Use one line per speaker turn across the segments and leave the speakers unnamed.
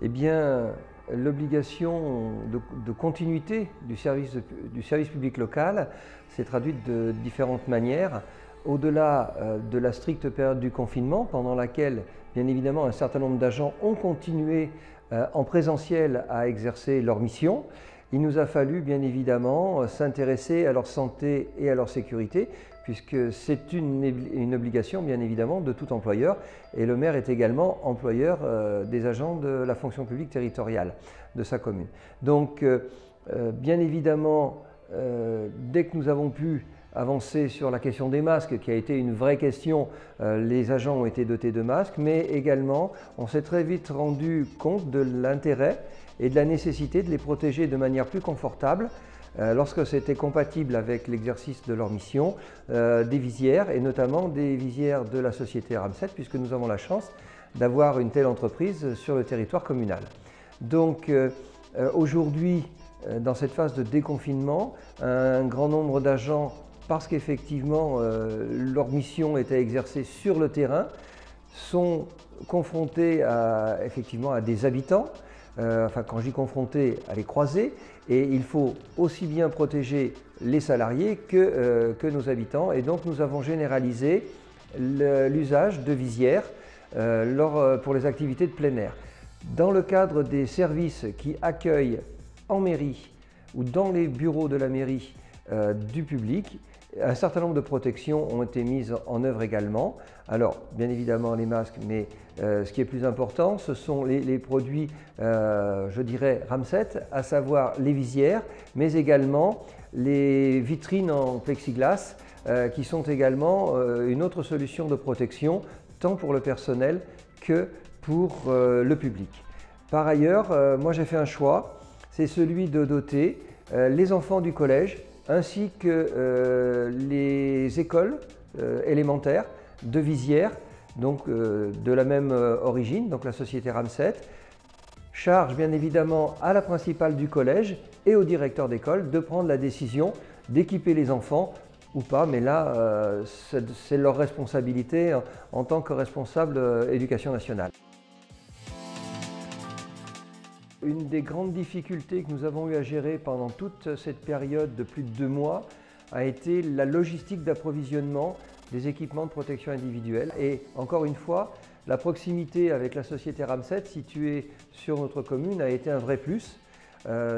Eh bien, l'obligation de continuité du service public local s'est traduite de différentes manières. Au-delà de la stricte période du confinement, pendant laquelle, bien évidemment, un certain nombre d'agents ont continué en présentiel à exercer leur mission, il nous a fallu, bien évidemment, s'intéresser à leur santé et à leur sécurité, puisque c'est une obligation, bien évidemment, de tout employeur. Et le maire est également employeur des agents de la fonction publique territoriale de sa commune. Donc, bien évidemment, dès que nous avons pu avancer sur la question des masques, qui a été une vraie question, les agents ont été dotés de masques, mais également, on s'est très vite rendu compte de l'intérêt et de la nécessité de les protéger de manière plus confortable, lorsque c'était compatible avec l'exercice de leur mission, des visières, et notamment des visières de la société Ramset, puisque nous avons la chance d'avoir une telle entreprise sur le territoire communal. Donc aujourd'hui, dans cette phase de déconfinement, un grand nombre d'agents, parce qu'effectivement leur mission était exercée sur le terrain, sont confrontés à des habitants. Quand j'y confronté, à les croiser, et il faut aussi bien protéger les salariés que nos habitants, et donc nous avons généralisé l'usage de visières pour les activités de plein air. Dans le cadre des services qui accueillent en mairie ou dans les bureaux de la mairie du public, un certain nombre de protections ont été mises en œuvre également. Alors, bien évidemment, les masques, mais ce qui est plus important, ce sont les produits, je dirais, Ramset, à savoir les visières, mais également les vitrines en plexiglas, qui sont également une autre solution de protection, tant pour le personnel que pour le public. Par ailleurs, moi j'ai fait un choix, c'est celui de doter les enfants du collège, ainsi que les écoles élémentaires de visières, donc de la même origine, donc la société Ramset. Charge bien évidemment à la principale du collège et au directeur d'école de prendre la décision d'équiper les enfants ou pas, mais là c'est leur responsabilité en tant que responsable éducation nationale. Une des grandes difficultés que nous avons eu à gérer pendant toute cette période de plus de 2 mois a été la logistique d'approvisionnement des équipements de protection individuelle. Et encore une fois, la proximité avec la société Ramset située sur notre commune a été un vrai plus,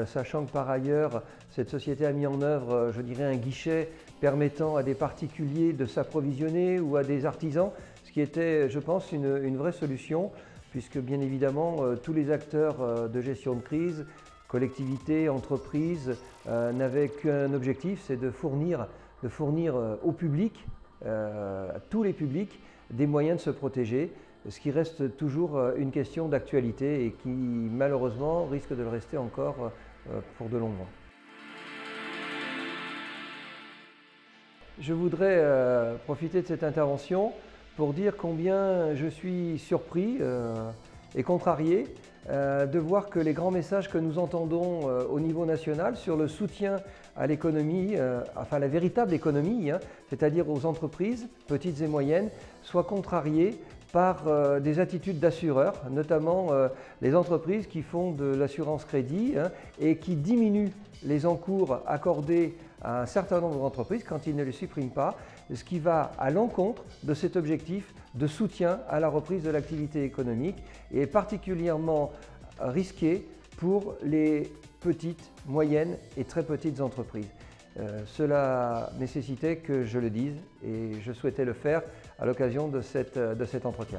sachant que par ailleurs, cette société a mis en œuvre, je dirais, un guichet permettant à des particuliers de s'approvisionner ou à des artisans, ce qui était, je pense, une vraie solution, puisque bien évidemment tous les acteurs de gestion de crise, collectivités, entreprises, n'avaient qu'un objectif, c'est de fournir au public, à tous les publics, des moyens de se protéger, ce qui reste toujours une question d'actualité et qui malheureusement risque de le rester encore pour de longs mois. Je voudrais profiter de cette intervention pour dire combien je suis surpris et contrarié de voir que les grands messages que nous entendons au niveau national sur le soutien à l'économie, enfin la véritable économie, c'est-à-dire aux entreprises, petites et moyennes, soient contrariés par des attitudes d'assureurs, notamment les entreprises qui font de l'assurance crédit et qui diminuent les encours accordés à un certain nombre d'entreprises quand ils ne les suppriment pas, ce qui va à l'encontre de cet objectif de soutien à la reprise de l'activité économique et est particulièrement risqué pour les petites, moyennes et très petites entreprises. Cela nécessitait que je le dise et je souhaitais le faire à l'occasion de cet entretien.